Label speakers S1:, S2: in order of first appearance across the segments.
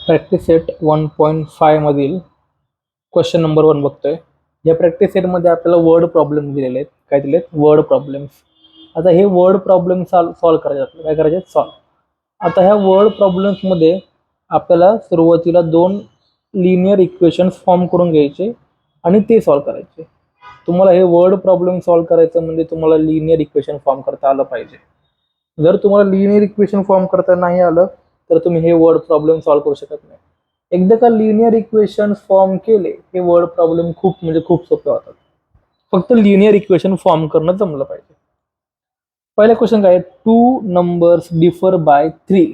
S1: Practice set 1.5 मधील question number 1 बघतोय. या प्रॅक्टिस सेटमध्ये आपल्याला वर्ड प्रॉब्लेम दिलेले आहेत. काय दिलेत? Word problems. आता हे वर्ड प्रॉब्लेम सॉल्व्ह करायचे. आपल्याला काय करायचे? सॉल्व्ह. आता ह्या वर्ड प्रॉब्लेम्समध्ये आपल्याला सुरुवातीला 2 लिनियर इक्वेशन्स फॉर्म करून घ्यायचे आणि ते सॉल्व्ह करायचे. तुम्हाला हे वर्ड प्रॉब्लेम सॉल्व्ह करायचं म्हणजे तुम्हाला लिनियर इक्वेशन फॉर्म करता आलं पाहिजे. जर तुम्हाला लिनियर इक्वेशन फॉर्म करता नाही आलं तर तुम्ही हे वर्ड प्रॉब्लेम सॉल्व्ह करू शकत नाही. एकदा का लिनियर इक्वेशन फॉर्म केले हे वर्ड प्रॉब्लेम खूप सोपे होतात. फक्त लिनियर इक्वेशन फॉर्म करणं जमलं पाहिजे. पहिला क्वेश्चन काय? 2 numbers differ by 3.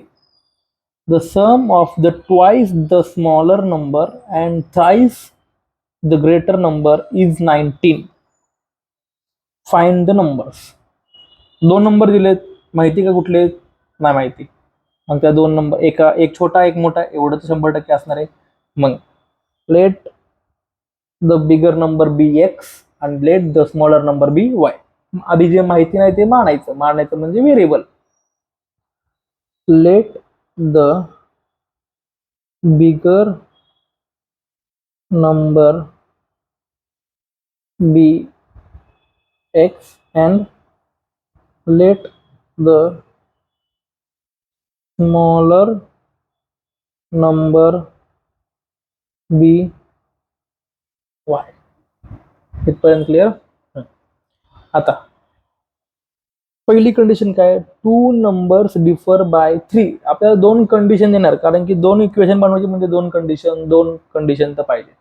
S1: The sum of the twice the smaller number and thrice the greater number is 19. Find the numbers. 2 number दिलेत. माहिती का कुठले? नाही माहिती. मग त्या 2 नंबर एक छोटा एक मोठा एवढं तर 100% असणार आहे. मग let the bigger number be x आणि let the smaller number be y. आधी जे माहिती नाही ते मानायचं म्हणजे variable. Let the bigger number be x and let the smaller number be y. इथपर्यंत क्लिअर? आता पहिली कंडिशन काय? 2 नंबर्स डिफर बाय 3. आपल्याला 2 कंडिशन देणार, कारण की 2 इक्वेशन बनवायची म्हणजे 2 कंडिशन तर पाहिजे.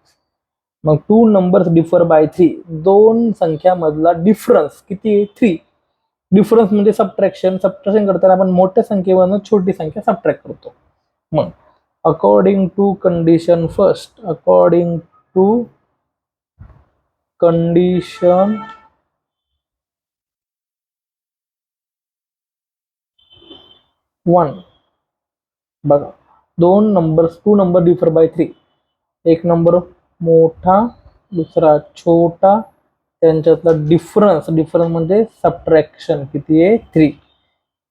S1: मग 2 नंबर्स डिफर बाय 3. 2 संख्यामधला डिफरन्स किती आहे? 3. डिफरन्स म्हणजे सबट्रॅक्शन करताना आपण मोठ्या संख्येवरून छोटी संख्या सबट्रॅक्ट करतो. मग according to condition first, according to condition 1 बघा, 2 नंबर डिफर बाय 3. एक नंबर मोठा, दुसरा छोटा, त्यांच्यातला डिफरन्स म्हणजे सबट्रॅक्शन किती आहे? 3.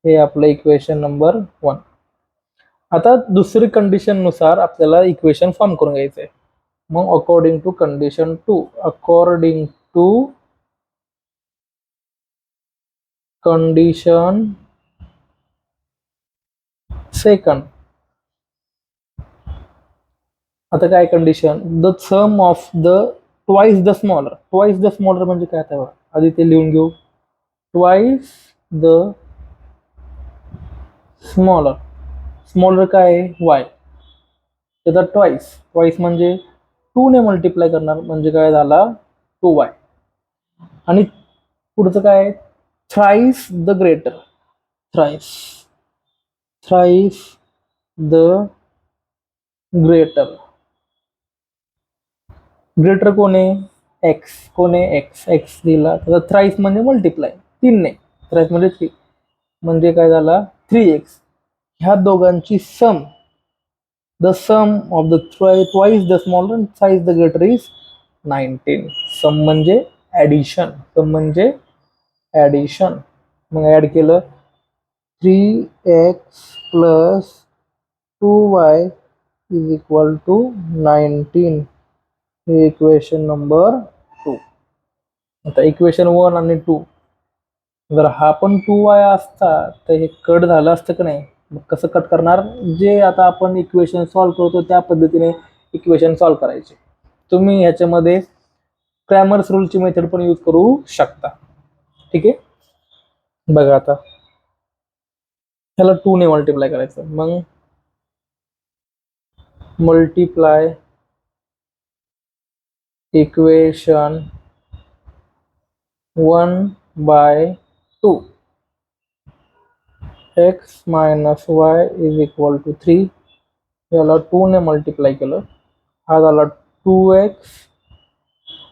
S1: हे आपलं इक्वेशन नंबर 1. आता दुसरी कंडिशन नुसार आपल्याला इक्वेशन फॉर्म करून घ्यायचंय. मग according to condition 2, according to condition second. आता काय condition? The sum of the twice the smaller. Twice the smaller म्हणजे काय? आता आधी ते लिहून घेऊ. Twice the smaller. स्मॉलर काय आहे? वाय. त्याचा ट्वाइस म्हणजे 2 ने मल्टिप्लाय करणार म्हणजे काय झाला? 2y. आणि पुढचं काय? Thrice the greater. Thrice the greater. Greater कोण आहे? एक्स. कोण आहे? एक्स दिला. तर थ्राइस म्हणजे मल्टिप्लाय 3 ने. थ्राइस म्हणजे 3 म्हणजे काय झाला? 3x. ह्या दोघांची sum, the sum of the twice the smaller and thrice the greater is 19. Sum म्हणजे ॲडिशन. मग ॲड केलं 3x plus 2y is equal to 19. हे इक्वेशन नंबर 2. आता इक्वेशन 1 आणि 2, जर हा पण 2y असता तर हे कट झालं असतं का नाही? मग कसं कट करणार? जे आता आपण इक्वेशन सॉल्व्ह करतो त्या पद्धतीने इक्वेशन सॉल्व्ह करायचे. तुम्ही ह्याच्यामध्ये क्रॅमर्स रूलची मेथड पण यूज करू शकता. ठीक आहे? बघा आता ह्याला 2 ने मल्टिप्लाय करायचं. मग multiply equation 1 by 2. x minus y is equal to 3. याला 2 ने मल्टिप्लाय केलं. हा झाला 2x,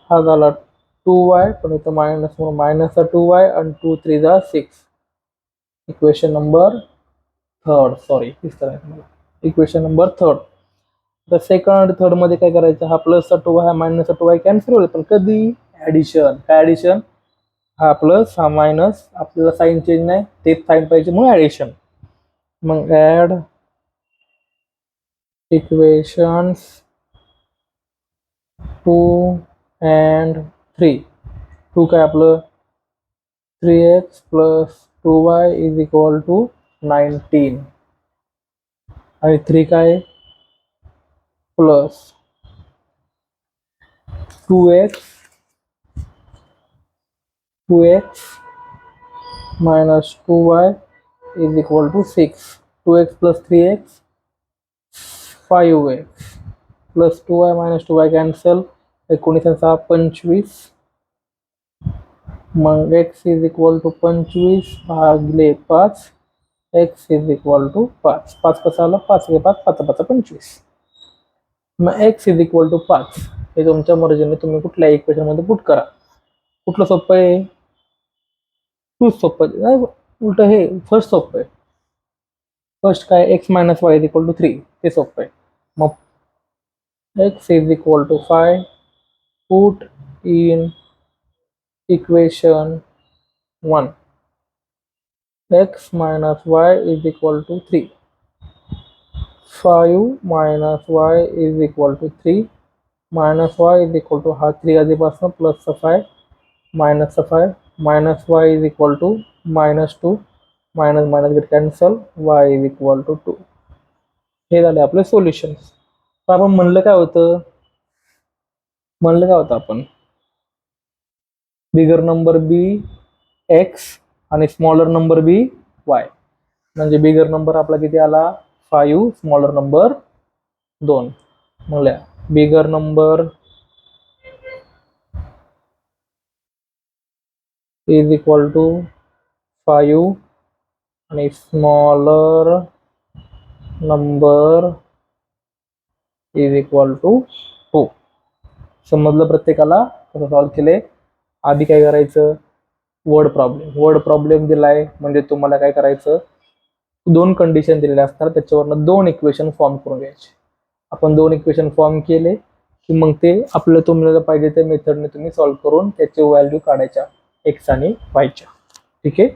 S1: हा झाला 2y, पण इथं मायनसचा 2y आणि 2 3 जा 6. Equation number 3. Equation number 3. तर सेकंड आणि थर्ड मध्ये काय करायचं? हा प्लसचा 2y हा मायनसचा 2y कॅन्सल होईल. पण कधी? ॲडिशन. काय ॲडिशन? हा प्लस हा मायनस, आपल्याला साईन चेंज नाही, तेच साईन पाहिजे म्हणून ॲडिशन. मग ॲड इक्वेशन्स 2 and 3. 2 काय आपलं 3x plus 2y is equal to 19 आणि 3 काय plus 2x minus 2y is equal to 6. 2x plus 3x 5x plus 2y minus 2y cancel 19 6 25 मग x is equal to 25 भागले 5 x is equal to 5 5 कसा आला 5 5 5 5 25 मग x is equal to 5 हे तुमच्या मर्जीने तुम्ही कुठल्या इक्वेशन मध्ये पुट करा कुठलं सोपं आहे टू सोपं नाही उलट हे फर्स्ट सोपं आहे फर्स्ट काय x minus y is equal to 3 ते सोपं आहे मग x is equal to 5 put in equation 1 x minus y is equal to 3 5 minus y is equal to 3 minus y is equal to हा 3 आधीपासून plus 5 minus 5 minus y is equal to minus 2 minus minus get cancel y is equal to 2 हे झाले आपले solutions तर आपण म्हणलं काय होतं आपण बिगर नंबर बी एक्स आणि स्मॉलर नंबर बी वाय म्हणजे बिगर नंबर आपला किती आला 5 स्मॉलर नंबर 2 म्हणल्या bigger number is equal to 5 आणि smaller number is equal to 2 समजलं प्रत्येकाला कसं सॉल्व्ह केले आधी काय करायचं वर्ड प्रॉब्लेम दिलाय म्हणजे तुम्हाला काय करायचं दोन कंडिशन दिलेल्या असतात त्याच्यावरनं दोन इक्वेशन फॉर्म करून घ्यायचे आपण दोन इक्वेशन फॉर्म केले की मग ते आपलं तुम्हाला पाहिजे त्या मेथडने तुम्ही सॉल्व्ह करून त्याची व्हॅल्यू काढायच्या एक्स आणि वायच्या ठीक आहे